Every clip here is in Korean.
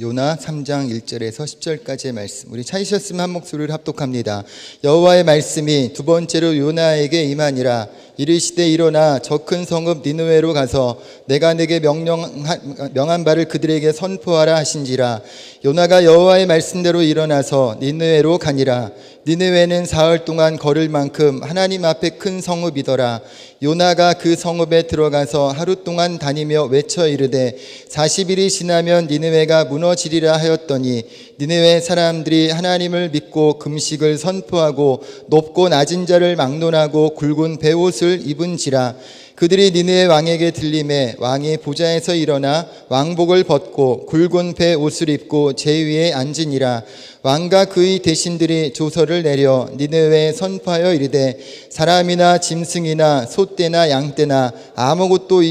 요나 3장 1절에서 10절까지의 말씀, 우리 찾으셨으면 한 목소리를 합독합니다. 여호와의 말씀이 두 번째로 요나에게 임하니라. 이르시되 일어나 저 큰 성읍 니느웨로 가서 내가 내게 명한 바를 그들에게 선포하라 하신지라. 요나가 여호와의 말씀대로 일어나서 니느웨로 가니라. 니느웨는 사흘 동안 걸을 만큼 하나님 앞에 큰 성읍이더라. 요나가 그 성읍에 들어가서 하루 동안 다니며 외쳐 이르되 40일이 지나면 니느웨가 무너지리라 하였더니 니느웨 사람들이 하나님을 믿고 금식을 선포하고 높고 낮은 자를 막론하고 굵은 베옷을 입은지라. 그들이 니느웨 왕에게 들림에 왕이 보좌에서 일어나 왕복을 벗고 굵은 배 옷을 입고 제위에 앉으니라. 왕과 그의 대신들이 조서를 내려 니느웨에 선포하여 이르되 사람이나 짐승이나 소떼나 양떼나 아무것도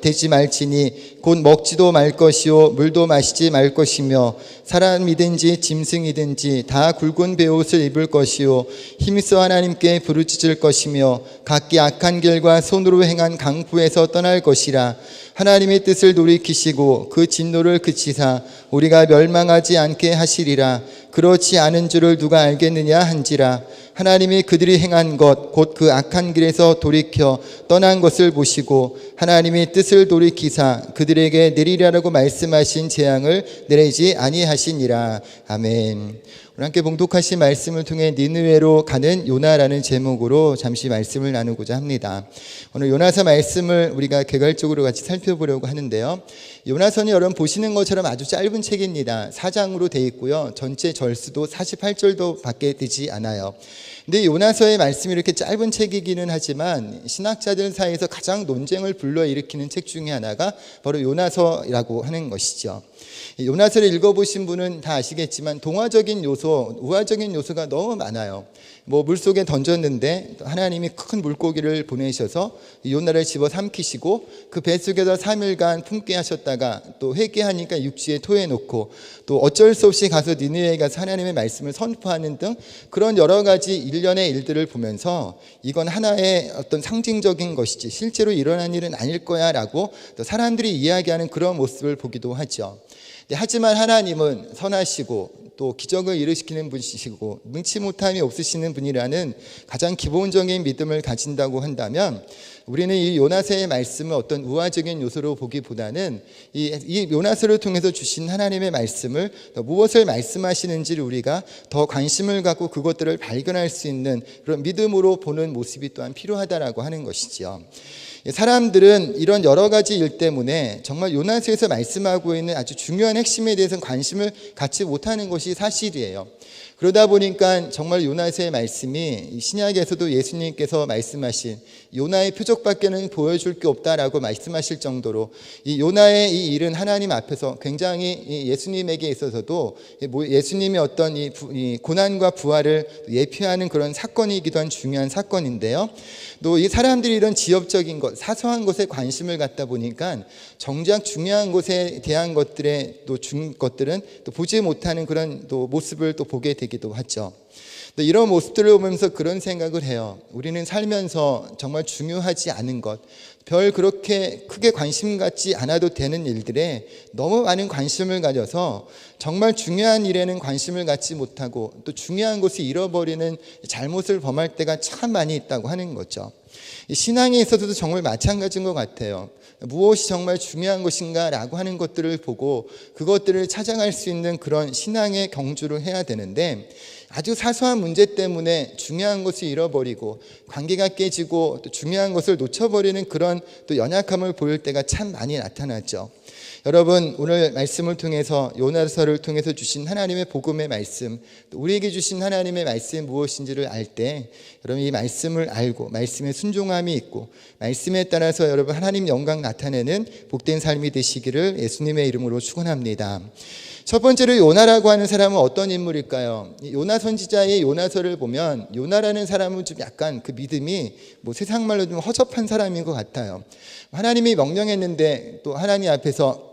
대지 말지니 곧 먹지도 말 것이요 물도 마시지 말 것이며 사람이든지 짐승이든지 다 굵은 베옷을 입을 것이요 힘써 하나님께 부르짖을 것이며 각기 악한 길과 손으로 행한 강포에서 떠날 것이라. 하나님의 뜻을 돌이키시고 그 진노를 그치사 우리가 멸망하지 않게 하시리라. 그렇지 않은 줄을 누가 알겠느냐 한지라. 하나님이 그들이 행한 것 곧 그 악한 길에서 돌이켜 떠난 것을 보시고 하나님이 뜻을 돌이키사 그들에게 내리라라고 말씀하신 재앙을 내리지 아니하시니라. 아멘. 오늘 함께 봉독하신 말씀을 통해 니느웨로 가는 요나라는 제목으로 잠시 말씀을 나누고자 합니다. 오늘 요나서 말씀을 우리가 개괄적으로 같이 살펴보려고 하는데요. 요나서는 여러분 보시는 것처럼 아주 짧은 책입니다. 4장으로 되어 있고요. 전체 절수도 48절도 밖에 되지 않아요. 근데 요나서의 말씀이 이렇게 짧은 책이기는 하지만 신학자들 사이에서 가장 논쟁을 불러일으키는 책 중에 하나가 바로 요나서라고 하는 것이죠. 요나서를 읽어보신 분은 다 아시겠지만 동화적인 요소, 우화적인 요소가 너무 많아요. 물속에 던졌는데 하나님이 큰 물고기를 보내셔서 요나를 집어 삼키시고 그 뱃속에서 3일간 품게 하셨다가 또 회개하니까 육지에 토해놓고 또 어쩔 수 없이 가서 니느웨에 가서 하나님의 말씀을 선포하는 등 그런 여러 가지 일련의 일들을 보면서 이건 하나의 어떤 상징적인 것이지 실제로 일어난 일은 아닐 거야 라고 또 사람들이 이야기하는 그런 모습을 보기도 하죠. 하지만 하나님은 선하시고 또 기적을 일으키는 분이시고 능치 못함이 없으시는 분이라는 가장 기본적인 믿음을 가진다고 한다면 우리는 이 요나서의 말씀을 어떤 우화적인 요소로 보기보다는 이 요나서를 통해서 주신 하나님의 말씀을 무엇을 말씀하시는지를 우리가 더 관심을 갖고 그것들을 발견할 수 있는 그런 믿음으로 보는 모습이 또한 필요하다라고 하는 것이죠. 사람들은 이런 여러 가지 일 때문에 정말 요나서에서 말씀하고 있는 아주 중요한 핵심에 대해서는 관심을 갖지 못하는 것이 사실이에요. 그러다 보니까 정말 요나서의 말씀이 신약에서도 예수님께서 말씀하신 요나의 표적밖에는 보여줄 게 없다라고 말씀하실 정도로 이 요나의 이 일은 하나님 앞에서 굉장히 예수님에게 있어서도 예수님의 어떤 이 고난과 부활을 예표하는 그런 사건이기도 한 중요한 사건인데요. 또 이 사람들이 이런 지엽적인 것, 사소한 것에 관심을 갖다 보니까 정작 중요한 것에 대한 것들의 것들은 또 보지 못하는 그런 또 모습을 또 보게 되기도 하죠. 이런 모습들을 보면서 그런 생각을 해요. 우리는 살면서 정말 중요하지 않은 것, 별 그렇게 크게 관심 갖지 않아도 되는 일들에 너무 많은 관심을 가져서 정말 중요한 일에는 관심을 갖지 못하고 또 중요한 것을 잃어버리는 잘못을 범할 때가 참 많이 있다고 하는 거죠. 신앙에 있어서도 정말 마찬가지인 것 같아요. 무엇이 정말 중요한 것인가 라고 하는 것들을 보고 그것들을 찾아갈 수 있는 그런 신앙의 경주를 해야 되는데 아주 사소한 문제 때문에 중요한 것을 잃어버리고 관계가 깨지고 또 중요한 것을 놓쳐버리는 그런 또 연약함을 보일 때가 참 많이 나타나죠. 여러분, 오늘 말씀을 통해서 요나서를 통해서 주신 하나님의 복음의 말씀, 우리에게 주신 하나님의 말씀이 무엇인지를 알 때 여러분 이 말씀을 알고 말씀에 순종함이 있고 말씀에 따라서 여러분 하나님 영광 나타내는 복된 삶이 되시기를 예수님의 이름으로 축원합니다. 첫 번째로 요나라고 하는 사람은 어떤 인물일까요? 요나 선지자의 요나서를 보면 요나라는 사람은 좀 약간 그 믿음이 세상 말로 좀 허접한 사람인 것 같아요. 하나님이 명령했는데 또 하나님 앞에서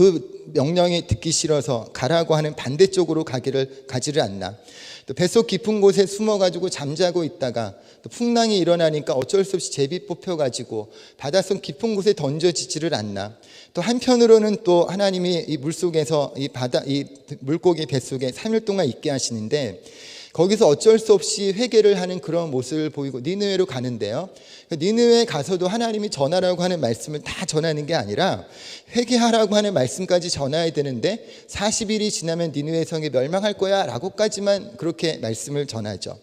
그 명령이 듣기 싫어서 가라고 하는 반대쪽으로 가지를 않나. 또 뱃속 깊은 곳에 숨어가지고 잠자고 있다가 또 풍랑이 일어나니까 어쩔 수 없이 제비 뽑혀가지고 바닷속 깊은 곳에 던져지지를 않나. 또 한편으로는 또 하나님이 이 물속에서 이 물고기 뱃속에 3일 동안 있게 하시는데 거기서 어쩔 수 없이 회개를 하는 그런 모습을 보이고 니느웨로 가는데요. 니느웨에 가서도 하나님이 전하라고 하는 말씀을 다 전하는 게 아니라 회개하라고 하는 말씀까지 전해야 되는데 40일이 지나면 니느웨 성이 멸망할 거야 라고까지만 그렇게 말씀을 전하죠.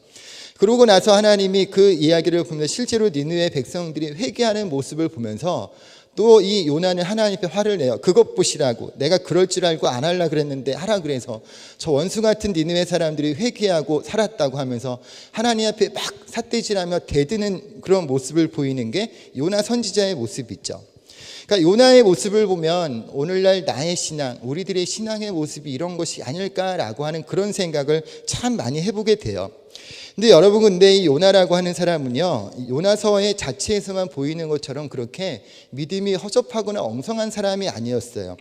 그러고 나서 하나님이 그 이야기를 보면 실제로 니느웨 백성들이 회개하는 모습을 보면서 또 이 요나는 하나님 앞에 화를 내요. 그것 보시라고 내가 그럴 줄 알고 안 하려고 그랬는데 하라 그래서 저 원수 같은 니느웨 사람들이 회개하고 살았다고 하면서 하나님 앞에 막 삿대질하며 대드는 그런 모습을 보이는 게 요나 선지자의 모습이죠. 그러니까 요나의 모습을 보면 오늘날 나의 신앙, 우리들의 신앙의 모습이 이런 것이 아닐까라고 하는 그런 생각을 참 많이 해보게 돼요. 근데 여러분, 근데 이 요나라고 하는 사람은요, 요나서의 자체에서만 보이는 것처럼 그렇게 믿음이 허접하거나 엉성한 사람이 아니었어요.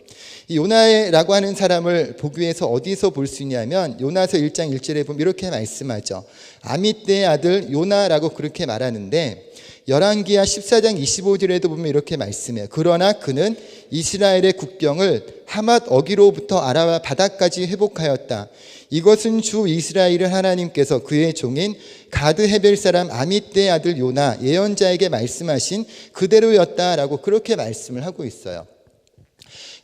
이 요나라고 하는 사람을 보기 위해서 어디서 볼 수 있냐면 요나서 1장 1절에 보면 이렇게 말씀하죠. 아미떼의 아들 요나라고 그렇게 말하는데 열왕기하 14장 25절에도 보면 이렇게 말씀해요. 그러나 그는 이스라엘의 국경을 하맛 어기로부터 아라바 바다까지 회복하였다. 이것은 주 이스라엘의 하나님께서 그의 종인 가드 헤벨 사람 아미떼의 아들 요나 예언자에게 말씀하신 그대로였다라고 그렇게 말씀을 하고 있어요.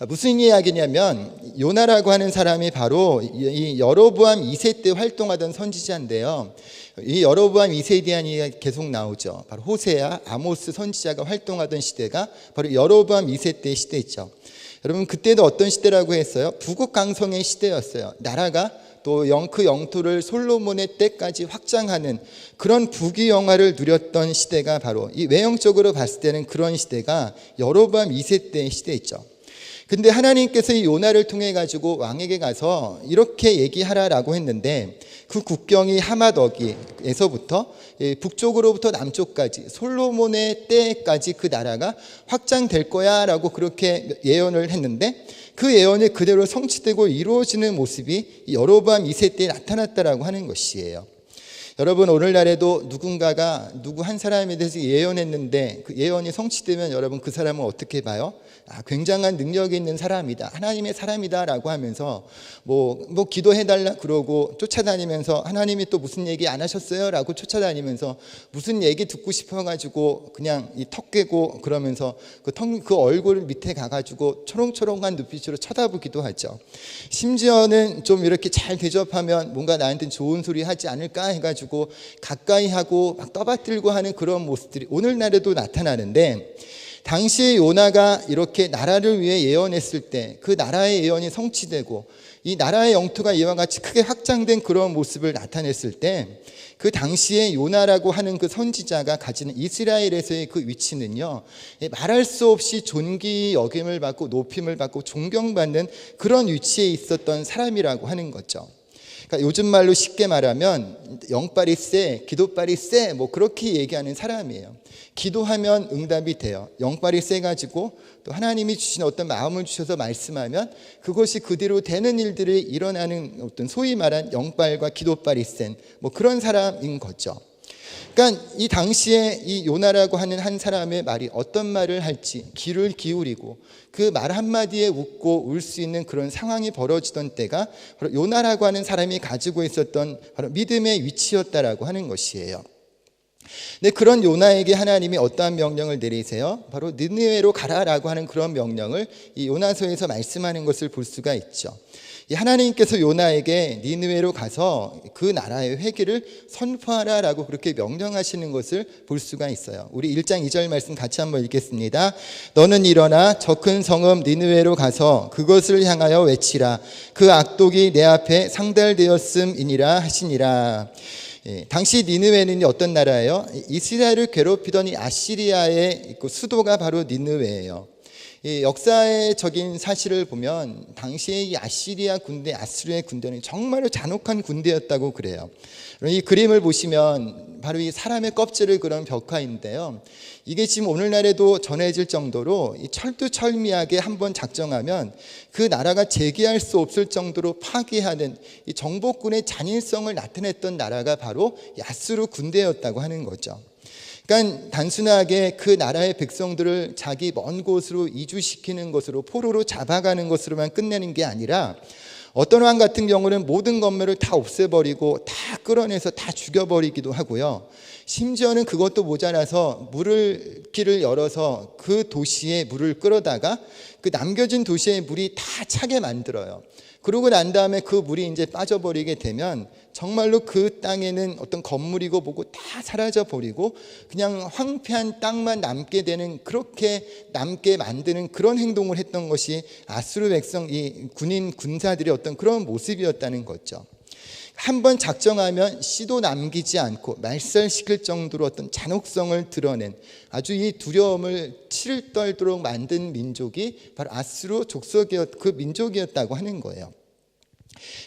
무슨 이야기냐면 요나라고 하는 사람이 바로 이 여로보암 2세 때 활동하던 선지자인데요. 이 여로보암 2세에 대한 이야기가 계속 나오죠. 바로 호세아, 아모스 선지자가 활동하던 시대가 바로 여로보암 2세 때의 시대죠. 여러분, 그때도 어떤 시대라고 했어요? 부국강성의 시대였어요. 나라가 또 그 영토를 솔로몬의 때까지 확장하는 그런 부귀영화를 누렸던 시대가 바로 이 외형적으로 봤을 때는 그런 시대가 여로보암 2세 때의 시대였죠. 근데 하나님께서 이 요나를 통해 가지고 왕에게 가서 이렇게 얘기하라라고 했는데 그 국경이 하맛 어기에서부터 북쪽으로부터 남쪽까지 솔로몬의 때까지 그 나라가 확장될 거야 라고 그렇게 예언을 했는데 그 예언이 그대로 성취되고 이루어지는 모습이 여로보암 2세 때에 나타났다라고 하는 것이에요. 여러분, 오늘날에도 누군가가 누구 한 사람에 대해서 예언했는데 그 예언이 성취되면 여러분 그 사람은 어떻게 봐요? 굉장한 능력이 있는 사람이다, 하나님의 사람이다 라고 하면서 뭐 기도해달라 그러고 쫓아다니면서 하나님이 또 무슨 얘기 안 하셨어요? 라고 쫓아다니면서 무슨 얘기 듣고 싶어가지고 그냥 이 턱 깨고 그러면서 그 얼굴 밑에 가가지고 초롱초롱한 눈빛으로 쳐다보기도 하죠. 심지어는 좀 이렇게 잘 대접하면 뭔가 나한테 좋은 소리 하지 않을까 해가지고 가까이 하고 막 떠받들고 하는 그런 모습들이 오늘날에도 나타나는데 당시에 요나가 이렇게 나라를 위해 예언했을 때 그 나라의 예언이 성취되고 이 나라의 영토가 이와 같이 크게 확장된 그런 모습을 나타냈을 때 그 당시에 요나라고 하는 그 선지자가 가지는 이스라엘에서의 그 위치는요, 말할 수 없이 존귀 여김을 받고 높임을 받고 존경받는 그런 위치에 있었던 사람이라고 하는 거죠. 그러니까 요즘 말로 쉽게 말하면 영빨이 세, 기도빨이 세, 뭐 그렇게 얘기하는 사람이에요. 기도하면 응답이 돼요. 영빨이 세가지고 또 하나님이 주신 어떤 마음을 주셔서 말씀하면 그것이 그대로 되는 일들이 일어나는 어떤 소위 말한 영빨과 기도빨이 센 뭐 그런 사람인 거죠. 그러니까 이 당시에 이 요나라고 하는 한 사람의 말이 어떤 말을 할지 귀를 기울이고 그 말 한마디에 웃고 울 수 있는 그런 상황이 벌어지던 때가 바로 요나라고 하는 사람이 가지고 있었던 바로 믿음의 위치였다라고 하는 것이에요. 근데 그런 요나에게 하나님이 어떠한 명령을 내리세요? 바로 니느웨로 가라라고 하는 그런 명령을 이 요나서에서 말씀하는 것을 볼 수가 있죠. 이 하나님께서 요나에게 니느웨로 가서 그 나라의 회개를 선포하라라고 그렇게 명령하시는 것을 볼 수가 있어요. 우리 1장 2절 말씀 같이 한번 읽겠습니다. 너는 일어나 저 큰 성읍 니느웨로 가서 그것을 향하여 외치라. 그 악독이 내 앞에 상달되었음이니라 하시니라. 당시 니느웨는 어떤 나라예요? 이스라엘을 괴롭히던 이 아시리아의 수도가 바로 니느웨예요. 이 역사적인 사실을 보면 당시에 이 아시리아 군대, 아수르의 군대는 정말로 잔혹한 군대였다고 그래요. 이 그림을 보시면 바로 이 사람의 껍질을 그런 벽화인데요. 이게 지금 오늘날에도 전해질 정도로 이 철두철미하게 한번 작정하면 그 나라가 재기할 수 없을 정도로 파괴하는 이 정복군의 잔인성을 나타냈던 나라가 바로 아수르 군대였다고 하는 거죠. 그러니까 단순하게 그 나라의 백성들을 자기 먼 곳으로 이주시키는 것으로, 포로로 잡아가는 것으로만 끝내는 게 아니라 어떤 왕 같은 경우는 모든 건물을 다 없애버리고 다 끌어내서 다 죽여버리기도 하고요. 심지어는 그것도 모자라서 길을 열어서 그 도시에 물을 끌어다가 그 남겨진 도시의 물이 다 차게 만들어요. 그러고 난 다음에 그 물이 이제 빠져버리게 되면 정말로 그 땅에는 어떤 건물이고 뭐고 다 사라져 버리고 그냥 황폐한 땅만 남게 되는, 그렇게 남게 만드는 그런 행동을 했던 것이 아수르 백성, 이 군사들의 어떤 그런 모습이었다는 거죠. 한번 작정하면 씨도 남기지 않고 말살시킬 정도로 어떤 잔혹성을 드러낸, 아주 이 두려움을 치를 떨도록 만든 민족이 바로 아수르 그 민족이었다고 하는 거예요.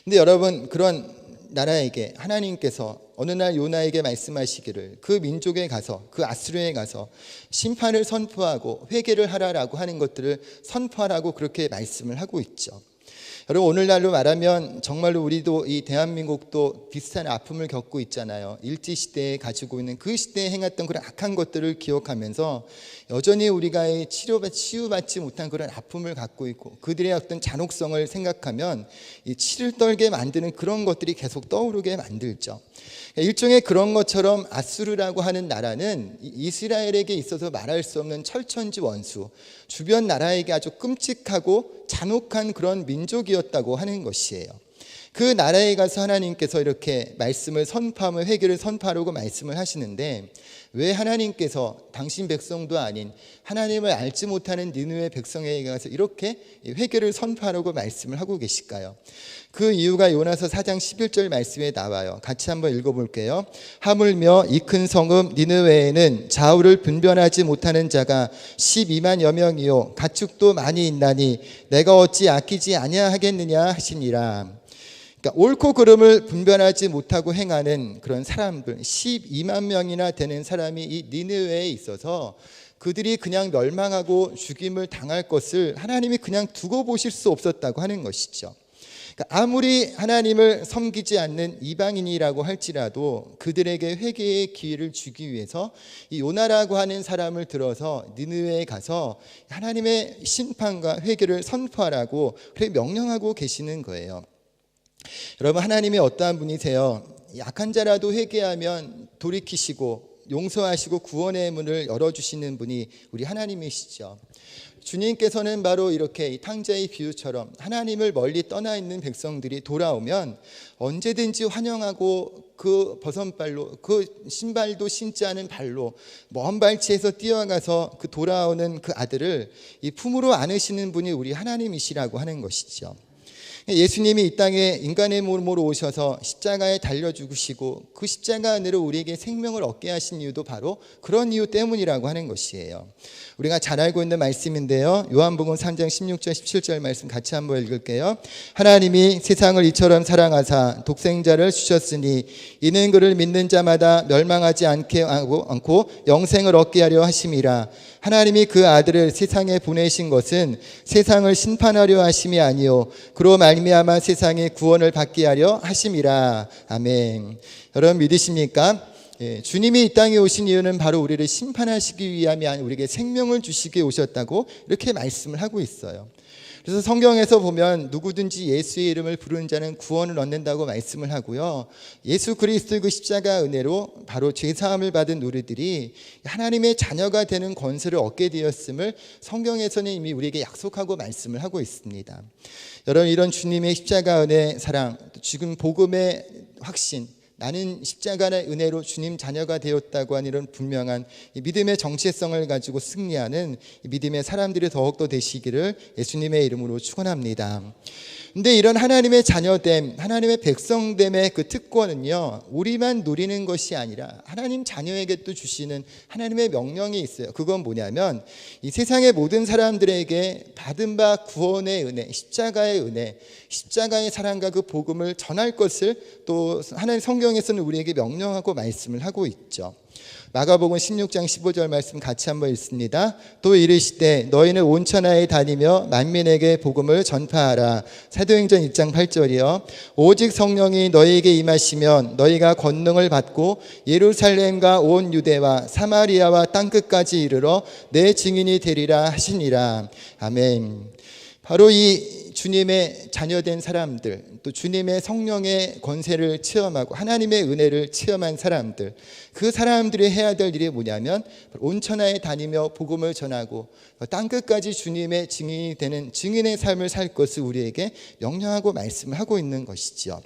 근데 여러분, 그런 나라에게 하나님께서 어느 날 요나에게 말씀하시기를 그 민족에 가서, 그 아수르에 가서 심판을 선포하고 회개를 하라라고 하는 것들을 선포하라고 그렇게 말씀을 하고 있죠. 여러분, 오늘날로 말하면 정말로 우리도, 이 대한민국도 비슷한 아픔을 겪고 있잖아요. 일제시대에 가지고 있는 그 시대에 행했던 그런 악한 것들을 기억하면서 여전히 우리가 치유받지 못한 그런 아픔을 갖고 있고, 그들의 어떤 잔혹성을 생각하면 이 치를 떨게 만드는 그런 것들이 계속 떠오르게 만들죠. 일종의 그런 것처럼 아수르라고 하는 나라는 이스라엘에게 있어서 말할 수 없는 철천지 원수, 주변 나라에게 아주 끔찍하고 잔혹한 그런 민족이었다고 하는 것이에요. 그 나라에 가서 하나님께서 이렇게 말씀을 선포하며 회개를 선포하라고 말씀을 하시는데, 왜 하나님께서 당신 백성도 아닌 하나님을 알지 못하는 니느웨 백성에게 가서 이렇게 회개를 선포하라고 말씀을 하고 계실까요? 그 이유가 요나서 4장 11절 말씀에 나와요. 같이 한번 읽어볼게요. 하물며 이 큰 성읍 니느웨에는 좌우를 분별하지 못하는 자가 12만여 명이요 가축도 많이 있나니 내가 어찌 아끼지 아니하겠느냐 하시니라. 그러니까 옳고 그름을 분별하지 못하고 행하는 그런 사람들 12만 명이나 되는 사람이 이 니느웨에 있어서 그들이 그냥 멸망하고 죽임을 당할 것을 하나님이 그냥 두고 보실 수 없었다고 하는 것이죠. 그러니까 아무리 하나님을 섬기지 않는 이방인이라고 할지라도 그들에게 회개의 기회를 주기 위해서 이 요나라고 하는 사람을 들어서 니느웨에 가서 하나님의 심판과 회개를 선포하라고 그렇게 명령하고 계시는 거예요. 여러분, 하나님이 어떠한 분이세요? 약한 자라도 회개하면 돌이키시고 용서하시고 구원의 문을 열어주시는 분이 우리 하나님이시죠. 주님께서는 바로 이렇게 탕자의 비유처럼 하나님을 멀리 떠나 있는 백성들이 돌아오면 언제든지 환영하고 그 버선발로, 그 신발도 신지 않은 발로 먼 발치에서 뛰어가서 그 돌아오는 그 아들을 이 품으로 안으시는 분이 우리 하나님이시라고 하는 것이죠. 예수님이 이 땅에 인간의 몸으로 오셔서 십자가에 달려 죽으시고 그 십자가 안으로 우리에게 생명을 얻게 하신 이유도 바로 그런 이유 때문이라고 하는 것이에요. 우리가 잘 알고 있는 말씀인데요, 요한복음 3장 16절 17절 말씀 같이 한번 읽을게요. 하나님이 세상을 이처럼 사랑하사 독생자를 주셨으니 이는 그를 믿는 자마다 멸망하지 않고 영생을 얻게 하려 하심이라. 하나님이 그 아들을 세상에 보내신 것은 세상을 심판하려 하심이 아니요 그로 말미암아 세상의 구원을 받게 하려 하심이라. 아멘. 여러분, 믿으십니까? 주님이 이 땅에 오신 이유는 바로 우리를 심판하시기 위함이 아니라 우리에게 생명을 주시기 오셨다고 이렇게 말씀을 하고 있어요. 그래서 성경에서 보면 누구든지 예수의 이름을 부르는 자는 구원을 얻는다고 말씀을 하고요, 예수 그리스도의 그 십자가 은혜로 바로 죄사함을 받은 우리들이 하나님의 자녀가 되는 권세를 얻게 되었음을 성경에서는 이미 우리에게 약속하고 말씀을 하고 있습니다. 여러분, 이런 주님의 십자가 은혜 사랑, 지금 복음의 확신, 나는 십자가의 은혜로 주님 자녀가 되었다고 하는 이런 분명한 믿음의 정체성을 가지고 승리하는 믿음의 사람들이 더욱더 되시기를 예수님의 이름으로 축원합니다. 근데 이런 하나님의 자녀됨, 하나님의 백성됨의 그 특권은요, 우리만 누리는 것이 아니라 하나님 자녀에게 또 주시는 하나님의 명령이 있어요. 그건 뭐냐면 이 세상의 모든 사람들에게 받은 바 구원의 은혜, 십자가의 은혜, 십자가의 사랑과 그 복음을 전할 것을 또 하나님 성경에서는 우리에게 명령하고 말씀을 하고 있죠. 마가복음 16장 15절 말씀 같이 한번 읽습니다. 또 이르시되 너희는 온 천하에 다니며 만민에게 복음을 전파하라. 사도행전 1장 8절이요. 오직 성령이 너희에게 임하시면 너희가 권능을 받고 예루살렘과 온 유대와 사마리아와 땅끝까지 이르러 내 증인이 되리라 하시니라. 아멘. 바로 이 주님의 자녀된 사람들, 또 주님의 성령의 권세를 체험하고 하나님의 은혜를 체험한 사람들, 그 사람들이 해야 될 일이 뭐냐면 온 천하에 다니며 복음을 전하고 땅끝까지 주님의 증인이 되는 증인의 삶을 살 것을 우리에게 명령하고 말씀을 하고 있는 것이죠.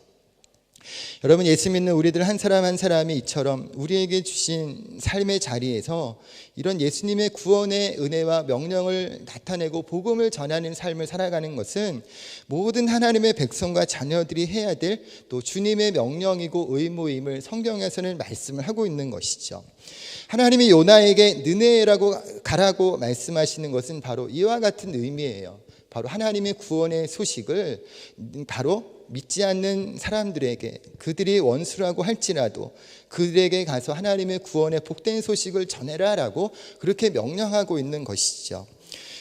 여러분, 예수 믿는 우리들 한 사람 한 사람이 이처럼 우리에게 주신 삶의 자리에서 이런 예수님의 구원의 은혜와 명령을 나타내고 복음을 전하는 삶을 살아가는 것은 모든 하나님의 백성과 자녀들이 해야 될 또 주님의 명령이고 의무임을 성경에서는 말씀을 하고 있는 것이죠. 하나님이 요나에게 느네웨라고 가라고 말씀하시는 것은 바로 이와 같은 의미예요. 바로 하나님의 구원의 소식을 바로 믿지 않는 사람들에게, 그들이 원수라고 할지라도 그들에게 가서 하나님의 구원의 복된 소식을 전해라라고 그렇게 명령하고 있는 것이죠.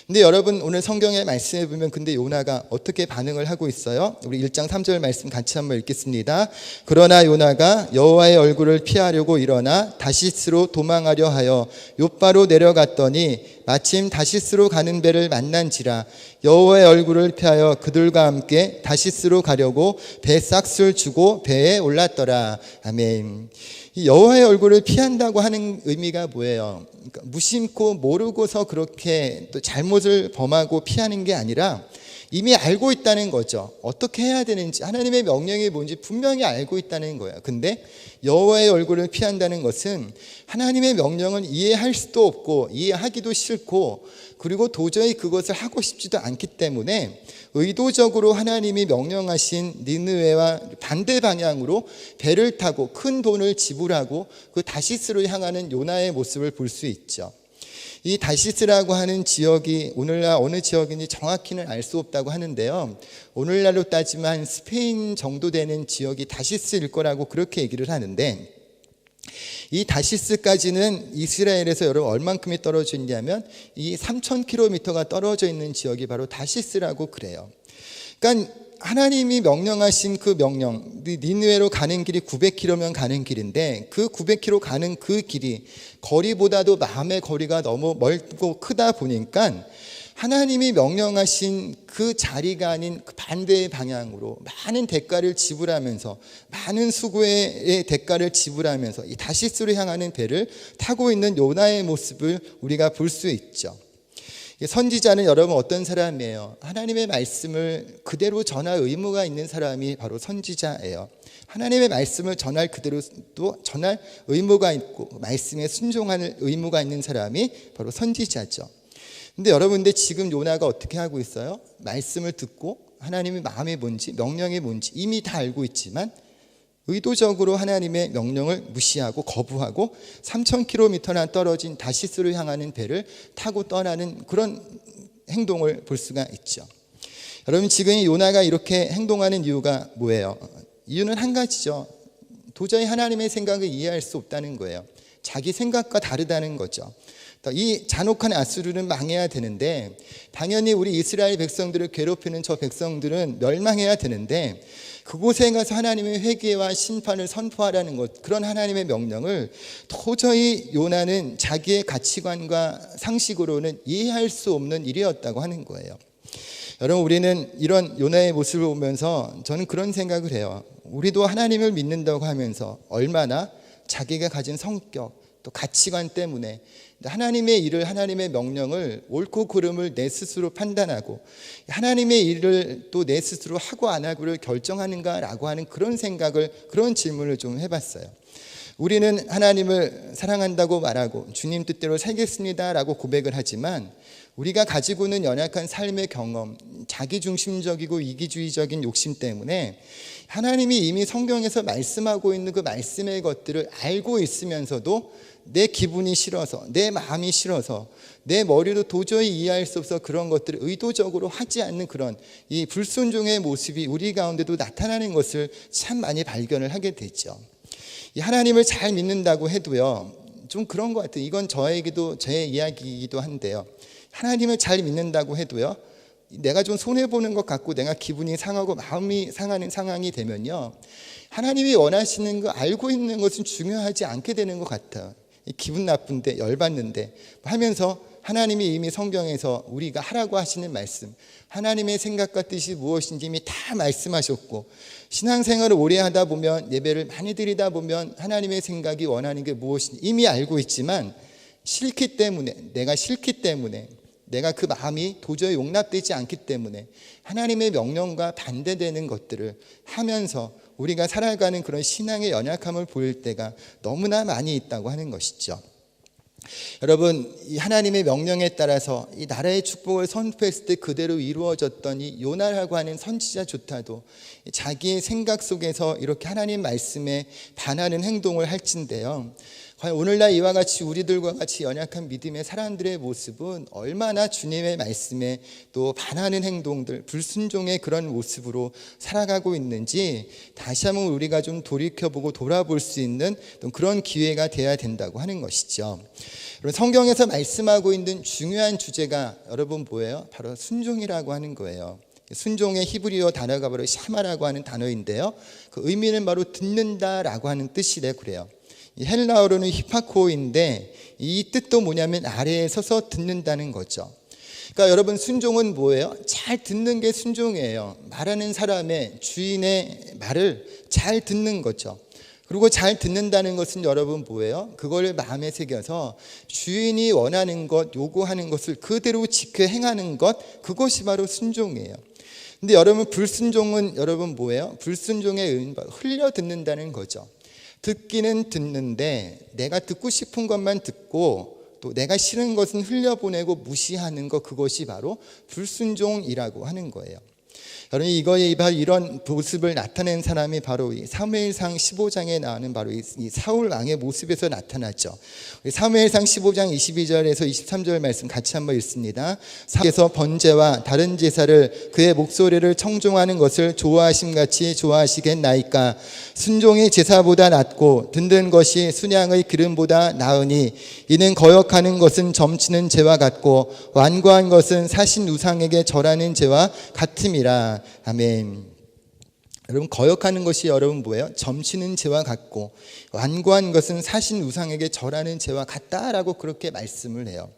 근데 여러분, 오늘 성경의 말씀에 보면 근데 요나가 어떻게 반응을 하고 있어요? 우리 1장 3절 말씀 같이 한번 읽겠습니다. 그러나 요나가 여호와의 얼굴을 피하려고 일어나 다시스로 도망하려 하여 욥바로 내려갔더니 마침 다시스로 가는 배를 만난지라. 여호와의 얼굴을 피하여 그들과 함께 다시스로 가려고 배 싹술 주고 배에 올랐더라. 아멘. 이 여호와의 얼굴을 피한다고 하는 의미가 뭐예요? 그러니까 무심코 모르고서 그렇게 또 잘못을 범하고 피하는 게 아니라 이미 알고 있다는 거죠. 어떻게 해야 되는지, 하나님의 명령이 뭔지 분명히 알고 있다는 거예요. 근데 여호와의 얼굴을 피한다는 것은 하나님의 명령은 이해할 수도 없고 이해하기도 싫고 그리고 도저히 그것을 하고 싶지도 않기 때문에 의도적으로 하나님이 명령하신 니느웨와 반대 방향으로 배를 타고 큰 돈을 지불하고 그 다시스로 향하는 요나의 모습을 볼 수 있죠. 이 다시스라고 하는 지역이 오늘날 어느 지역인지 정확히는 알 수 없다고 하는데요. 오늘날로 따지면 스페인 정도 되는 지역이 다시스일 거라고 그렇게 얘기를 하는데, 이 다시스까지는 이스라엘에서 여러분 얼만큼이 떨어져 있냐면 이 3,000km가 떨어져 있는 지역이 바로 다시스라고 그래요. 그러니까 하나님이 명령하신 그 명령, 니느웨로 가는 길이 900km면 가는 길인데 그 900km 가는 그 길이 거리보다도 마음의 거리가 너무 멀고 크다 보니까 하나님이 명령하신 그 자리가 아닌 그 반대의 방향으로 많은 대가를 지불하면서, 많은 수고의 대가를 지불하면서 이 다시스로 향하는 배를 타고 있는 요나의 모습을 우리가 볼 수 있죠. 선지자는 여러분 어떤 사람이에요? 하나님의 말씀을 그대로 전할 의무가 있는 사람이 바로 선지자예요. 하나님의 말씀을 전할 그대로 또 전할 의무가 있고 말씀에 순종할 의무가 있는 사람이 바로 선지자죠. 근데 여러분들 지금 요나가 어떻게 하고 있어요? 말씀을 듣고 하나님의 마음이 뭔지, 명령이 뭔지 이미 다 알고 있지만 의도적으로 하나님의 명령을 무시하고 거부하고 3,000km나 떨어진 다시스로 향하는 배를 타고 떠나는 그런 행동을 볼 수가 있죠. 여러분, 지금 이 요나가 이렇게 행동하는 이유가 뭐예요? 이유는 한 가지죠. 도저히 하나님의 생각을 이해할 수 없다는 거예요. 자기 생각과 다르다는 거죠. 이 잔혹한 아수르는 망해야 되는데, 당연히 우리 이스라엘 백성들을 괴롭히는 저 백성들은 멸망해야 되는데, 그곳에 가서 하나님의 회개와 심판을 선포하라는 것, 그런 하나님의 명령을 도저히 요나는 자기의 가치관과 상식으로는 이해할 수 없는 일이었다고 하는 거예요. 여러분, 우리는 이런 요나의 모습을 보면서 저는 그런 생각을 해요. 우리도 하나님을 믿는다고 하면서 얼마나 자기가 가진 성격 또 가치관 때문에 하나님의 일을, 하나님의 명령을 옳고 그름을 내 스스로 판단하고 하나님의 일을 또 내 스스로 하고 안 하고를 결정하는가라고 하는 그런 생각을, 그런 질문을 좀 해봤어요. 우리는 하나님을 사랑한다고 말하고 주님 뜻대로 살겠습니다라고 고백을 하지만 우리가 가지고 있는 연약한 삶의 경험, 자기중심적이고 이기주의적인 욕심 때문에 하나님이 이미 성경에서 말씀하고 있는 그 말씀의 것들을 알고 있으면서도 내 기분이 싫어서, 내 마음이 싫어서, 내 머리로 도저히 이해할 수 없어 그런 것들을 의도적으로 하지 않는 그런 이 불순종의 모습이 우리 가운데도 나타나는 것을 참 많이 발견을 하게 되죠. 이 하나님을 잘 믿는다고 해도요, 좀 그런 것 같아요. 이건 저에게도 제 이야기이기도 한데요. 하나님을 잘 믿는다고 해도요, 내가 좀 손해보는 것 같고 내가 기분이 상하고 마음이 상하는 상황이 되면요, 하나님이 원하시는 거 알고 있는 것은 중요하지 않게 되는 것 같아요. 기분 나쁜데, 열받는데 하면서 하나님이 이미 성경에서 우리가 하라고 하시는 말씀, 하나님의 생각과 뜻이 무엇인지 이미 다 말씀하셨고, 신앙생활을 오래 하다 보면, 예배를 많이 드리다 보면 하나님의 생각이 원하는 게 무엇인지 이미 알고 있지만 싫기 때문에, 내가 싫기 때문에, 내가 그 마음이 도저히 용납되지 않기 때문에 하나님의 명령과 반대되는 것들을 하면서 우리가 살아가는 그런 신앙의 연약함을 보일 때가 너무나 많이 있다고 하는 것이죠. 여러분, 이 하나님의 명령에 따라서 이 나라의 축복을 선포했을 때 그대로 이루어졌던 이 요나라고 하는 선지자조차도 자기의 생각 속에서 이렇게 하나님 말씀에 반하는 행동을 할진데요, 과연 오늘날 이와 같이 우리들과 같이 연약한 믿음의 사람들의 모습은 얼마나 주님의 말씀에 또 반하는 행동들, 불순종의 그런 모습으로 살아가고 있는지 다시 한번 우리가 좀 돌이켜보고 돌아볼 수 있는 그런 기회가 되어야 된다고 하는 것이죠. 성경에서 말씀하고 있는 중요한 주제가 여러분 뭐예요? 바로 순종이라고 하는 거예요. 순종의 히브리어 단어가 바로 샤마라고 하는 단어인데요, 그 의미는 바로 듣는다라고 하는 뜻이래. 그래요. 헬라어로는 히파코인데 이 뜻도 뭐냐면 아래에 서서 듣는다는 거죠. 그러니까 여러분, 순종은 뭐예요? 잘 듣는 게 순종이에요. 말하는 사람의, 주인의 말을 잘 듣는 거죠. 그리고 잘 듣는다는 것은 여러분 뭐예요? 그걸 마음에 새겨서 주인이 원하는 것, 요구하는 것을 그대로 지켜 행하는 것, 그것이 바로 순종이에요. 근데 여러분, 불순종은 여러분 뭐예요? 불순종의 의미는 바로 흘려 듣는다는 거죠. 듣기는 듣는데 내가 듣고 싶은 것만 듣고 또 내가 싫은 것은 흘려보내고 무시하는 것, 그것이 바로 불순종이라고 하는 거예요. 여러분, 이런 모습을 나타낸 사람이 바로 이 사무엘상 15장에 나오는 바로 이 사울 왕의 모습에서 나타났죠. 사무엘상 15장 22절에서 23절 말씀 같이 한번 읽습니다. 사울께서 번제와 다른 제사를 그의 목소리를 청종하는 것을 좋아하심 같이 좋아하시겠나이까. 순종이 제사보다 낫고 듣는 것이 순양의 기름보다 나으니 이는 거역하는 것은 점치는 죄와 같고 완고한 것은 사신 우상에게 절하는 죄와 같음이라. 아멘. 여러분, 거역하는 것이 여러분 뭐예요? 점치는 죄와 같고 완고한 것은 사신 우상에게 절하는 죄와 같다라고 그렇게 말씀을 해요.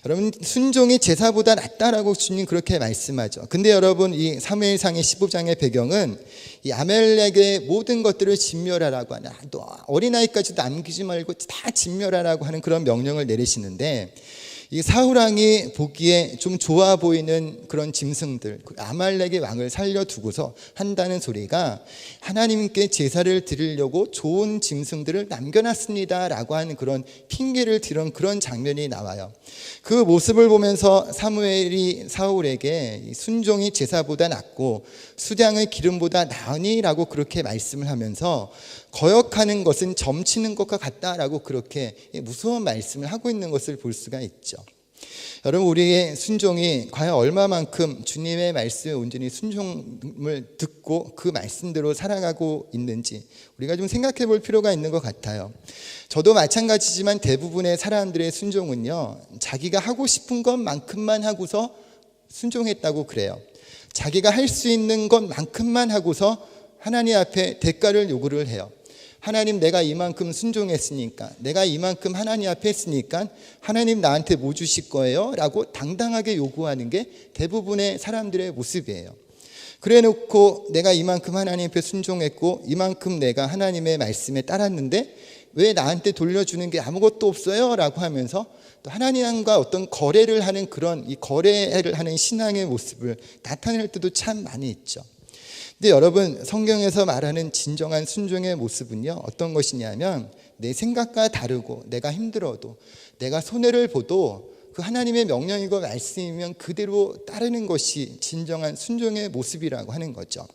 여러분, 순종이 제사보다 낫다라고 주님 그렇게 말씀하죠. 근데 여러분, 이 사무엘상의 15장의 배경은 이 아멜렉의 모든 것들을 진멸하라고 하는, 또 어린아이까지도 남기지 말고 다 진멸하라고 하는 그런 명령을 내리시는데, 이 사울왕이 보기에 좀 좋아 보이는 그런 짐승들, 아말렉의 왕을 살려두고서 한다는 소리가 하나님께 제사를 드리려고 좋은 짐승들을 남겨놨습니다 라고 하는 그런 핑계를 들은 그런 장면이 나와요. 그 모습을 보면서 사무엘이 사울에게 순종이 제사보다 낫고 수량의 기름보다 나으니 라고 그렇게 말씀을 하면서 거역하는 것은 점치는 것과 같다라고 그렇게 무서운 말씀을 하고 있는 것을 볼 수가 있죠. 여러분, 우리의 순종이 과연 얼마만큼 주님의 말씀에 온전히 순종을 듣고 그 말씀대로 살아가고 있는지 우리가 좀 생각해 볼 필요가 있는 것 같아요. 저도 마찬가지지만 대부분의 사람들의 순종은요, 자기가 하고 싶은 것만큼만 하고서 순종했다고 그래요. 자기가 할 수 있는 것만큼만 하고서 하나님 앞에 대가를 요구를 해요. 하나님, 내가 이만큼 순종했으니까, 내가 이만큼 하나님 앞에 했으니까 하나님 나한테 뭐 주실 거예요? 라고 당당하게 요구하는 게 대부분의 사람들의 모습이에요. 그래 놓고 내가 이만큼 하나님 앞에 순종했고 이만큼 내가 하나님의 말씀에 따랐는데 왜 나한테 돌려주는 게 아무것도 없어요? 라고 하면서 또 하나님과 어떤 거래를 하는 그런 이 거래를 하는 신앙의 모습을 나타낼 때도 참 많이 있죠. 근데 여러분, 성경에서 말하는 진정한 순종의 모습은요, 어떤 것이냐면 내 생각과 다르고 내가 힘들어도 내가 손해를 보도 그 하나님의 명령이고 말씀이면 그대로 따르는 것이 진정한 순종의 모습이라고 하는 거죠.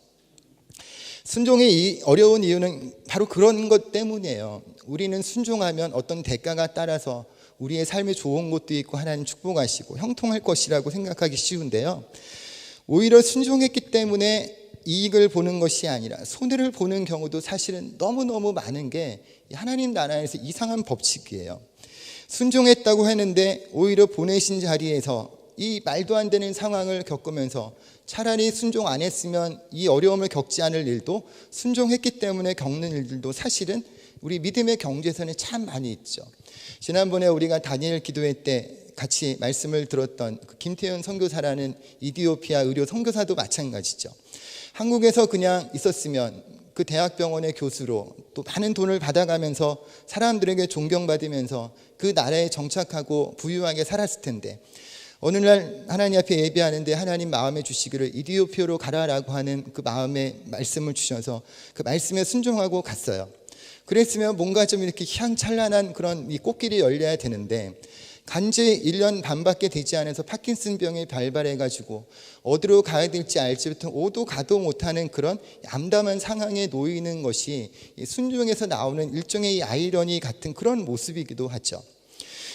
순종의 이 어려운 이유는 바로 그런 것 때문이에요. 우리는 순종하면 어떤 대가가 따라서 우리의 삶에 좋은 것도 있고 하나님 축복하시고 형통할 것이라고 생각하기 쉬운데요. 오히려 순종했기 때문에 이익을 보는 것이 아니라 손해를 보는 경우도 사실은 너무너무 많은 게 하나님 나라에서 이상한 법칙이에요. 순종했다고 했는데 오히려 보내신 자리에서 이 말도 안 되는 상황을 겪으면서 차라리 순종 안 했으면 이 어려움을 겪지 않을 일도 순종했기 때문에 겪는 일들도 사실은 우리 믿음의 경주에서는 참 많이 있죠. 지난번에 우리가 다니엘 기도회 때 같이 말씀을 들었던 그 김태현 선교사라는 이디오피아 의료 선교사도 마찬가지죠. 한국에서 그냥 있었으면 그 대학병원의 교수로 또 많은 돈을 받아가면서 사람들에게 존경받으면서 그 나라에 정착하고 부유하게 살았을 텐데 어느 날 하나님 앞에 예배하는데 하나님 마음에 주시기를 이디오피아로 가라라고 하는 그 마음의 말씀을 주셔서 그 말씀에 순종하고 갔어요. 그랬으면 뭔가 좀 이렇게 희망찬란한 그런 이 꽃길이 열려야 되는데 간지 1년 반밖에 되지 않아서 파킨슨 병이 발발해가지고 어디로 가야 될지 알지 못한 오도 가도 못하는 그런 암담한 상황에 놓이는 것이 순종에서 나오는 일종의 이 아이러니 같은 그런 모습이기도 하죠.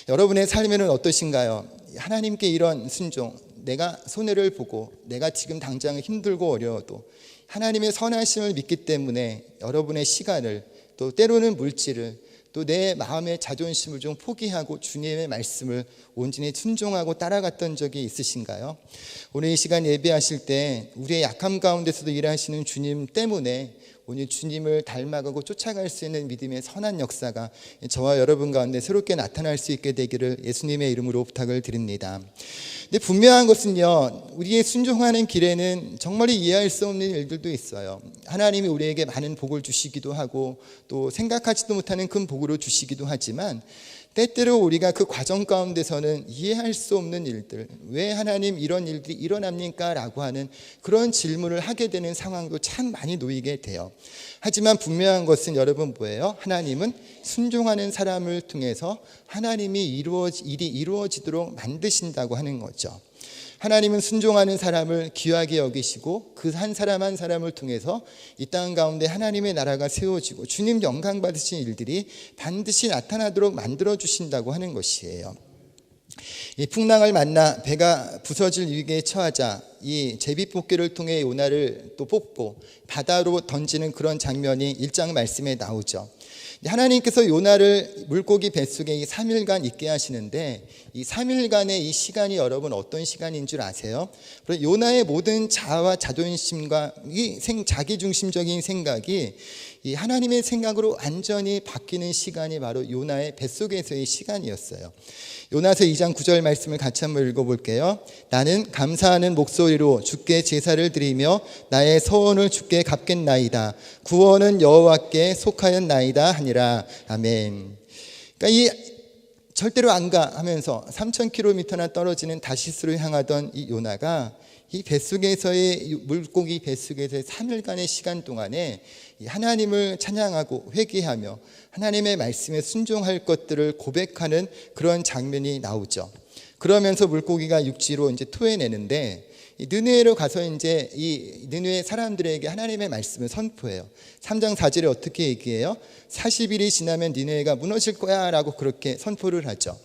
여러분의 삶에는 어떠신가요? 하나님께 이런 순종, 내가 손해를 보고 내가 지금 당장 힘들고 어려워도 하나님의 선하심을 믿기 때문에 여러분의 시간을 또 때로는 물질을 또 내 마음의 자존심을 좀 포기하고 주님의 말씀을 온전히 순종하고 따라갔던 적이 있으신가요? 오늘 이 시간 예배하실 때 우리의 약함 가운데서도 일하시는 주님 때문에 오늘 주님을 닮아가고 쫓아갈 수 있는 믿음의 선한 역사가 저와 여러분 가운데 새롭게 나타날 수 있게 되기를 예수님의 이름으로 부탁을 드립니다. 근데 분명한 것은요, 우리의 순종하는 길에는 정말 이해할 수 없는 일들도 있어요. 하나님이 우리에게 많은 복을 주시기도 하고 또 생각하지도 못하는 큰 복으로 주시기도 하지만 때때로 우리가 그 과정 가운데서는 이해할 수 없는 일들, 왜 하나님 이런 일들이 일어납니까? 라고 하는 그런 질문을 하게 되는 상황도 참 많이 놓이게 돼요. 하지만 분명한 것은 여러분 뭐예요? 하나님은 순종하는 사람을 통해서 하나님이 일이 이루어지도록 만드신다고 하는 거죠. 하나님은 순종하는 사람을 귀하게 여기시고 그 한 사람 한 사람을 통해서 이 땅 가운데 하나님의 나라가 세워지고 주님 영광 받으신 일들이 반드시 나타나도록 만들어 주신다고 하는 것이에요. 이 풍랑을 만나 배가 부서질 위기에 처하자 이 제비뽑기를 통해 요나를 또 뽑고 바다로 던지는 그런 장면이 1장 말씀에 나오죠. 하나님께서 요나를 물고기 뱃속에 이 3일간 있게 하시는데 이 3일간의 이 시간이 여러분 어떤 시간인 줄 아세요? 요나의 모든 자아와 자존심과 이 자기중심적인 생각이 이 하나님의 생각으로 완전히 바뀌는 시간이 바로 요나의 뱃속에서의 시간이었어요. 요나서 2장 9절 말씀을 같이 한번 읽어볼게요. 나는 감사하는 목소리로 주께 제사를 드리며 나의 서원을 주께 갚겠나이다. 구원은 여호와께 속하였나이다 하니라. 아멘. 그러니까 이 절대로 안 가 하면서 3,000km나 떨어지는 다시스로 향하던 이 요나가 이 뱃속에서의 물고기 뱃속에서의 3일간의 시간 동안에 하나님을 찬양하고 회개하며 하나님의 말씀에 순종할 것들을 고백하는 그런 장면이 나오죠. 그러면서 물고기가 육지로 이제 토해내는데 느느웨로 가서 이제 이 느느웨 사람들에게 하나님의 말씀을 선포해요. 3장 4절에 어떻게 얘기해요? 40일이 지나면 느느웨가 무너질 거야라고 그렇게 선포를 하죠.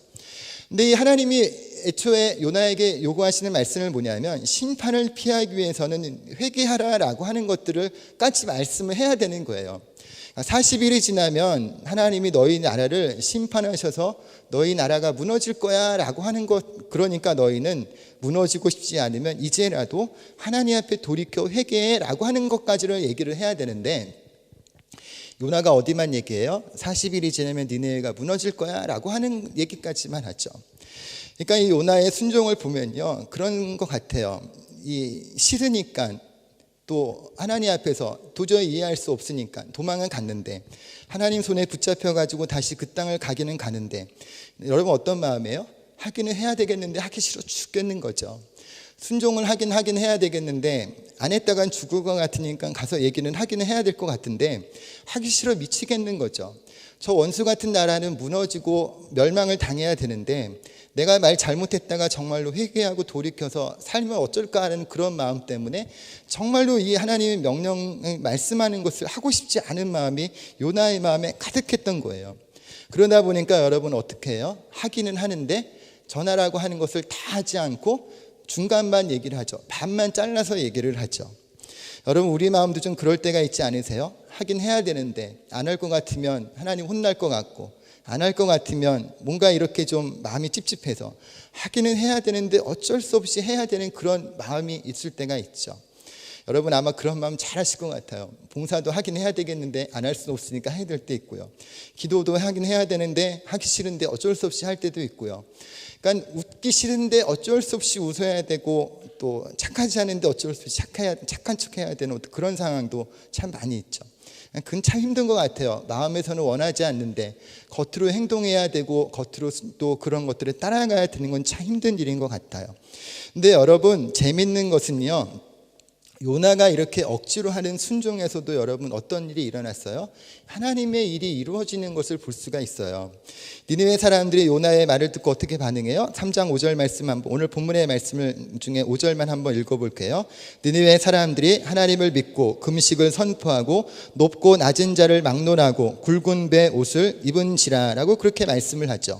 근데 이 하나님이 애초에 요나에게 요구하시는 말씀을 뭐냐면 심판을 피하기 위해서는 회개하라라고 하는 것들을 같이 말씀을 해야 되는 거예요. 40일이 지나면 하나님이 너희 나라를 심판하셔서 너희 나라가 무너질 거야 라고 하는 것, 그러니까 너희는 무너지고 싶지 않으면 이제라도 하나님 앞에 돌이켜 회개해 라고 하는 것까지를 얘기를 해야 되는데 요나가 어디만 얘기해요? 40일이 지나면 니네가 무너질 거야 라고 하는 얘기까지만 하죠. 그러니까 이 요나의 순종을 보면요 그런 것 같아요. 이 싫으니까 또 하나님 앞에서 도저히 이해할 수 없으니까 도망을 갔는데 하나님 손에 붙잡혀가지고 다시 그 땅을 가기는 가는데 여러분 어떤 마음이에요? 하기는 해야 되겠는데 하기 싫어 죽겠는 거죠. 순종을 하긴 해야 되겠는데 안 했다간 죽을 것 같으니까 가서 얘기는 하기는 해야 될 것 같은데 하기 싫어 미치겠는 거죠. 저 원수 같은 나라는 무너지고 멸망을 당해야 되는데 내가 말 잘못했다가 정말로 회개하고 돌이켜서 살면 어쩔까 하는 그런 마음 때문에 정말로 이 하나님의 명령을 말씀하는 것을 하고 싶지 않은 마음이 요나의 마음에 가득했던 거예요. 그러다 보니까 여러분 어떻게 해요? 하기는 하는데 전하라고 하는 것을 다 하지 않고 중간만 얘기를 하죠. 반만 잘라서 얘기를 하죠. 여러분 우리 마음도 좀 그럴 때가 있지 않으세요? 하긴 해야 되는데 안 할 것 같으면 하나님 혼날 것 같고, 안 할 것 같으면 뭔가 이렇게 좀 마음이 찝찝해서 하기는 해야 되는데 어쩔 수 없이 해야 되는 그런 마음이 있을 때가 있죠. 여러분 아마 그런 마음 잘 하실 것 같아요. 봉사도 하긴 해야 되겠는데 안 할 수 없으니까 해야 될 때 있고요. 기도도 하긴 해야 되는데 하기 싫은데 어쩔 수 없이 할 때도 있고요. 그러니까 웃기 싫은데 어쩔 수 없이 웃어야 되고, 또 착하지 않은데 어쩔 수 없이 착한 척 해야 되는 그런 상황도 참 많이 있죠. 그건 참 힘든 것 같아요. 마음에서는 원하지 않는데 겉으로 행동해야 되고 겉으로 또 그런 것들을 따라가야 되는 건 참 힘든 일인 것 같아요. 근데 여러분 재밌는 것은요, 요나가 이렇게 억지로 하는 순종에서도 여러분 어떤 일이 일어났어요? 하나님의 일이 이루어지는 것을 볼 수가 있어요. 니느웨 사람들이 요나의 말을 듣고 어떻게 반응해요? 3장 5절 말씀 한번, 오늘 본문의 말씀을 중에 5절만 한번 읽어볼게요. 니느웨 사람들이 하나님을 믿고 금식을 선포하고 높고 낮은 자를 막론하고 굵은 배 옷을 입은지라라고 그렇게 말씀을 하죠.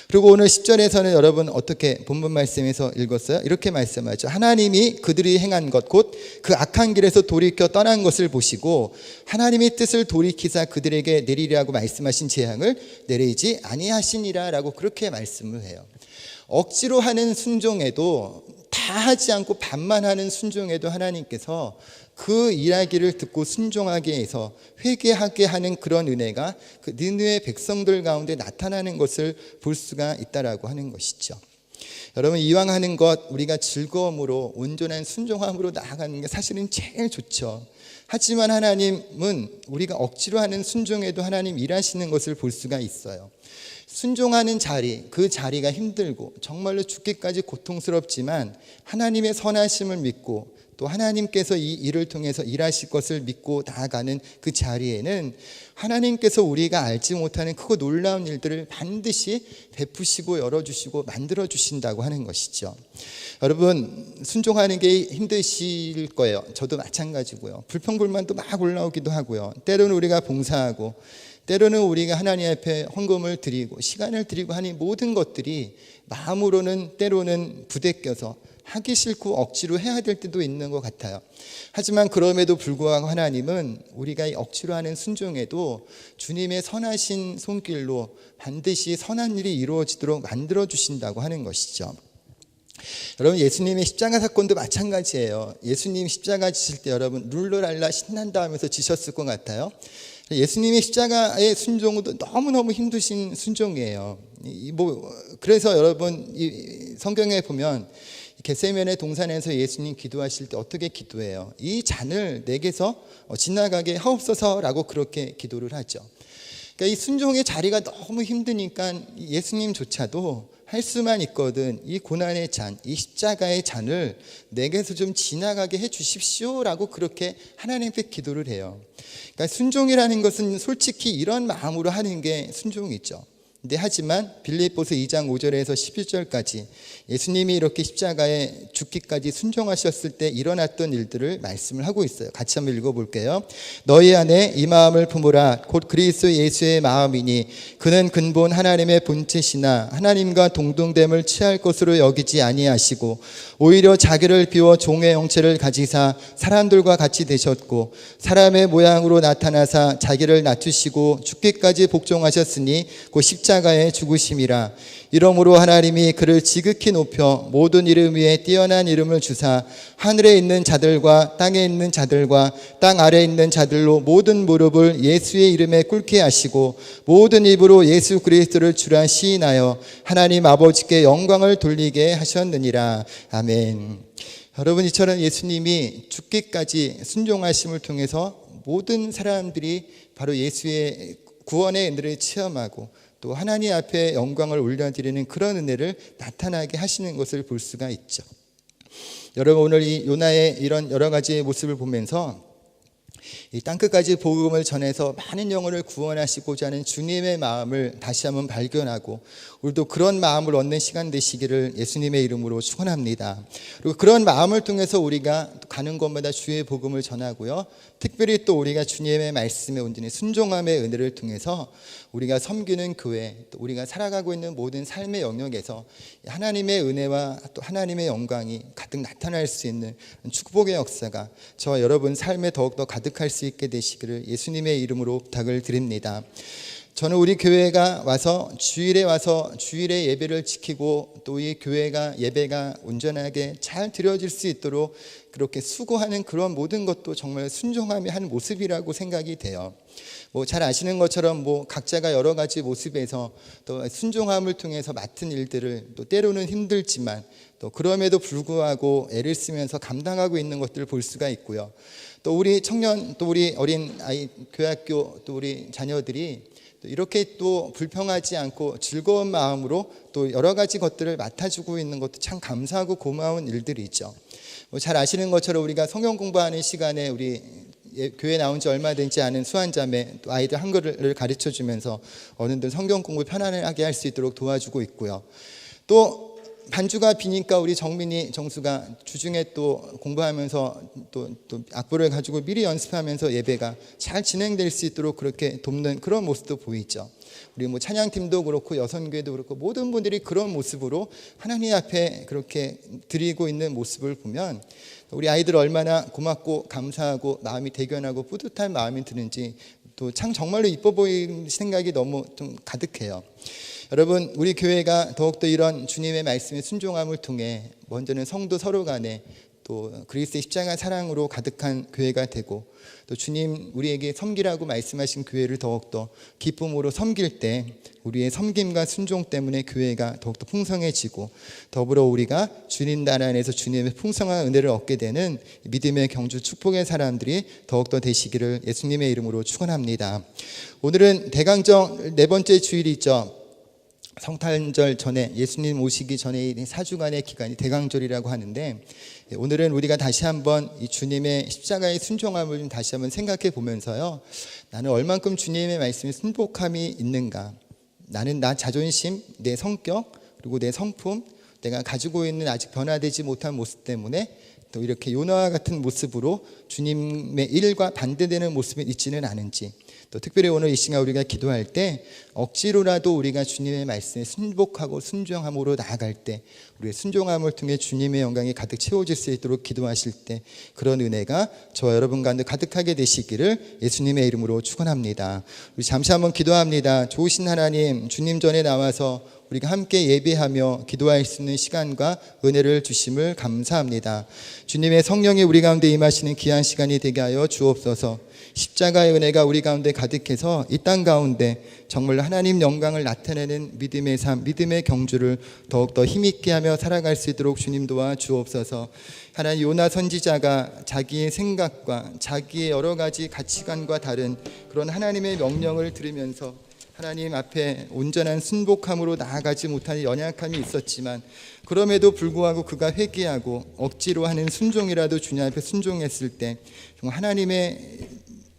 그리고 오늘 10절에서는 여러분 어떻게 본문 말씀에서 읽었어요? 이렇게 말씀하죠. 하나님이 그들이 행한 것 곧 그 악한 길에서 돌이켜 떠난 것을 보시고 하나님의 뜻을 돌이키사 그들에게 내리라고 말씀하신 재앙을 내리지 아니하시니라 라고 그렇게 말씀을 해요. 억지로 하는 순종에도, 다 하지 않고 반만 하는 순종에도 하나님께서 그 이야기를 듣고 순종하게 해서 회개하게 하는 그런 은혜가 그 니느웨 백성들 가운데 나타나는 것을 볼 수가 있다라고 하는 것이죠. 여러분 이왕 하는 것 우리가 즐거움으로 온전한 순종함으로 나아가는 게 사실은 제일 좋죠. 하지만 하나님은 우리가 억지로 하는 순종에도 하나님 일하시는 것을 볼 수가 있어요. 순종하는 자리, 그 자리가 힘들고 정말로 죽기까지 고통스럽지만 하나님의 선하심을 믿고 또 하나님께서 이 일을 통해서 일하실 것을 믿고 나아가는 그 자리에는 하나님께서 우리가 알지 못하는 크고 놀라운 일들을 반드시 베푸시고 열어주시고 만들어주신다고 하는 것이죠. 여러분 순종하는 게 힘드실 거예요. 저도 마찬가지고요. 불평불만도 막 올라오기도 하고요. 때로는 우리가 봉사하고 때로는 우리가 하나님 앞에 헌금을 드리고 시간을 드리고 하는 모든 것들이 마음으로는 때로는 부대껴서 하기 싫고 억지로 해야 될 때도 있는 것 같아요. 하지만 그럼에도 불구하고 하나님은 우리가 억지로 하는 순종에도 주님의 선하신 손길로 반드시 선한 일이 이루어지도록 만들어주신다고 하는 것이죠. 여러분 예수님의 십자가 사건도 마찬가지예요. 예수님 십자가 지실 때 여러분 룰루랄라 신난다 하면서 지셨을 것 같아요. 예수님의 십자가의 순종도 너무너무 힘드신 순종이에요. 그래서 여러분 이 성경에 보면 겟세마네 동산에서 예수님 기도하실 때 어떻게 기도해요? 이 잔을 내게서 지나가게 하옵소서라고 그렇게 기도를 하죠. 그러니까 이 순종의 자리가 너무 힘드니까 예수님조차도 할 수만 있거든 이 고난의 잔, 이 십자가의 잔을 내게서 좀 지나가게 해 주십시오라고 그렇게 하나님께 기도를 해요. 그러니까 순종이라는 것은 솔직히 이런 마음으로 하는 게 순종이죠. 근데 하지만 빌립보서 2장 5절에서 11절까지 예수님이 이렇게 십자가에 죽기까지 순종하셨을 때 일어났던 일들을 말씀을 하고 있어요. 같이 한번 읽어볼게요. 너희 안에 이 마음을 품으라. 곧 그리스도 예수의 마음이니 그는 근본 하나님의 본체시나 하나님과 동등됨을 취할 것으로 여기지 아니하시고 오히려 자기를 비워 종의 형체를 가지사 사람들과 같이 되셨고 사람의 모양으로 나타나사 자기를 낮추시고 죽기까지 복종하셨으니 곧 십자가의 죽으심이라. 이러므로 하나님이 그를 지극히 높여 모든 이름 위에 뛰어난 이름을 주사 하늘에 있는 자들과 땅에 있는 자들과 땅 아래에 있는 자들로 모든 무릎을 예수의 이름에 꿇게 하시고 모든 입으로 예수 그리스도를 주라 시인하여 하나님 아버지께 영광을 돌리게 하셨느니라. 아멘. 여러분 이처럼 예수님이 죽기까지 순종하심을 통해서 모든 사람들이 바로 예수의 구원의 은혜를 체험하고 또 하나님 앞에 영광을 올려드리는 그런 은혜를 나타나게 하시는 것을 볼 수가 있죠. 여러분 오늘 이 요나의 이런 여러 가지의 모습을 보면서 이 땅끝까지 복음을 전해서 많은 영혼을 구원하시고자 하는 주님의 마음을 다시 한번 발견하고 우리도 그런 마음을 얻는 시간 되시기를 예수님의 이름으로 축원합니다. 그리고 그런 마음을 통해서 우리가 가는 곳마다 주의 복음을 전하고요. 특별히 또 우리가 주님의 말씀에 온전히 순종함의 은혜를 통해서 우리가 섬기는 교회, 또 우리가 살아가고 있는 모든 삶의 영역에서 하나님의 은혜와 또 하나님의 영광이 가득 나타날 수 있는 축복의 역사가 저와 여러분 삶에 더욱더 가득할 수 있게 되시기를 예수님의 이름으로 부탁을 드립니다. 저는 우리 교회가 주일에 예배를 지키고 또 이 교회가 예배가 온전하게 잘 드려질 수 있도록 그렇게 수고하는 그런 모든 것도 정말 순종함의 한 모습이라고 생각이 돼요. 잘 아시는 것처럼 각자가 여러 가지 모습에서 또 순종함을 통해서 맡은 일들을 또 때로는 힘들지만 또 그럼에도 불구하고 애를 쓰면서 감당하고 있는 것들을 볼 수가 있고요. 또 우리 청년, 또 우리 어린 아이, 교학교, 또 우리 자녀들이 이렇게 또 불평하지 않고 즐거운 마음으로 또 여러 가지 것들을 맡아주고 있는 것도 참 감사하고 고마운 일들이죠. 잘 아시는 것처럼 우리가 성경 공부하는 시간에 우리 교회 나온 지 얼마 되지 않은 수환자매 또 아이들 한글을 가르쳐 주면서 어른들 성경 공부 편안하게 할 수 있도록 도와주고 있고요. 또 반주가 비니까 우리 정수가 주중에 또 공부하면서 또 악보를 가지고 미리 연습하면서 예배가 잘 진행될 수 있도록 그렇게 돕는 그런 모습도 보이죠. 우리 찬양팀도 그렇고 여선교회도 그렇고 모든 분들이 그런 모습으로 하나님 앞에 그렇게 드리고 있는 모습을 보면 우리 아이들 얼마나 고맙고 감사하고 마음이 대견하고 뿌듯한 마음이 드는지 또 참 정말로 이뻐 보이는 생각이 너무 좀 가득해요. 여러분, 우리 교회가 더욱더 이런 주님의 말씀의 순종함을 통해 먼저는 성도 서로 간에 또 그리스도의 십자가 사랑으로 가득한 교회가 되고 또 주님 우리에게 섬기라고 말씀하신 교회를 더욱더 기쁨으로 섬길 때 우리의 섬김과 순종 때문에 교회가 더욱더 풍성해지고 더불어 우리가 주님 나라 안에서 주님의 풍성한 은혜를 얻게 되는 믿음의 경주 축복의 사람들이 더욱더 되시기를 예수님의 이름으로 축원합니다. 오늘은 대강정 4번째 주일이죠. 성탄절 전에 예수님 오시기 전에 4주간의 기간이 대강절이라고 하는데 오늘은 우리가 다시 한번 이 주님의 십자가의 순종함을 좀 다시 한번 생각해 보면서요. 나는 얼만큼 주님의 말씀에 순복함이 있는가? 나는 나 자존심, 내 성격, 그리고 내 성품, 내가 가지고 있는 아직 변화되지 못한 모습 때문에 또 이렇게 요나와 같은 모습으로 주님의 일과 반대되는 모습이 있지는 않은지 또 특별히 오늘 이 시간 우리가 기도할 때 억지로라도 우리가 주님의 말씀에 순복하고 순종함으로 나아갈 때 우리의 순종함을 통해 주님의 영광이 가득 채워질 수 있도록 기도하실 때 그런 은혜가 저와 여러분 가운데 가득하게 되시기를 예수님의 이름으로 축원합니다. 우리 잠시 한번 기도합니다. 좋으신 하나님, 주님 전에 나와서 우리가 함께 예배하며 기도할 수 있는 시간과 은혜를 주심을 감사합니다. 주님의 성령이 우리 가운데 임하시는 귀한 시간이 되게 하여 주옵소서. 십자가의 은혜가 우리 가운데 가득해서 이 땅 가운데 정말 하나님 영광을 나타내는 믿음의 삶, 믿음의 경주를 더욱더 힘있게 하며 살아갈 수 있도록 주님 도와 주옵소서. 하나님 요나 선지자가 자기의 생각과 자기의 여러 가지 가치관과 다른 그런 하나님의 명령을 들으면서 하나님 앞에 온전한 순복함으로 나아가지 못하는 연약함이 있었지만 그럼에도 불구하고 그가 회개하고 억지로 하는 순종이라도 주님 앞에 순종했을 때 정말 하나님의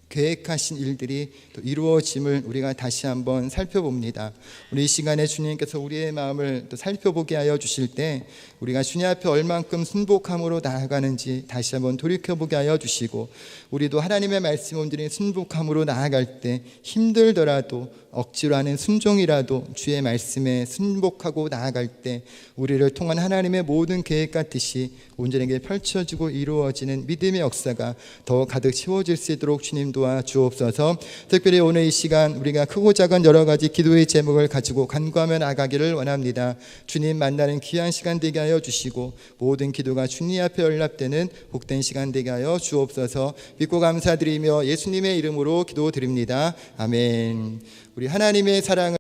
계획하신 일들이 또 이루어짐을 우리가 다시 한번 살펴봅니다. 우리 이 시간에 주님께서 우리의 마음을 또 살펴보게 하여 주실 때 우리가 주님 앞에 얼만큼 순복함으로 나아가는지 다시 한번 돌이켜보게 하여 주시고 우리도 하나님의 말씀 온전히 순복함으로 나아갈 때 힘들더라도 억지로 하는 순종이라도 주의 말씀에 순복하고 나아갈 때 우리를 통한 하나님의 모든 계획 같듯이 온전하게 펼쳐지고 이루어지는 믿음의 역사가 더 가득 채워질 수 있도록 주님 도와 주옵소서. 특별히 오늘 이 시간 우리가 크고 작은 여러 가지 기도의 제목을 가지고 간구하며 나가기를 원합니다. 주님 만나는 귀한 시간 되게 하여 주시고 모든 기도가 주님 앞에 연락되는 복된 시간 되게 하여 주옵소서. 믿고 감사드리며 예수님의 이름으로 기도드립니다. 아멘. 우리 하나님의 사랑을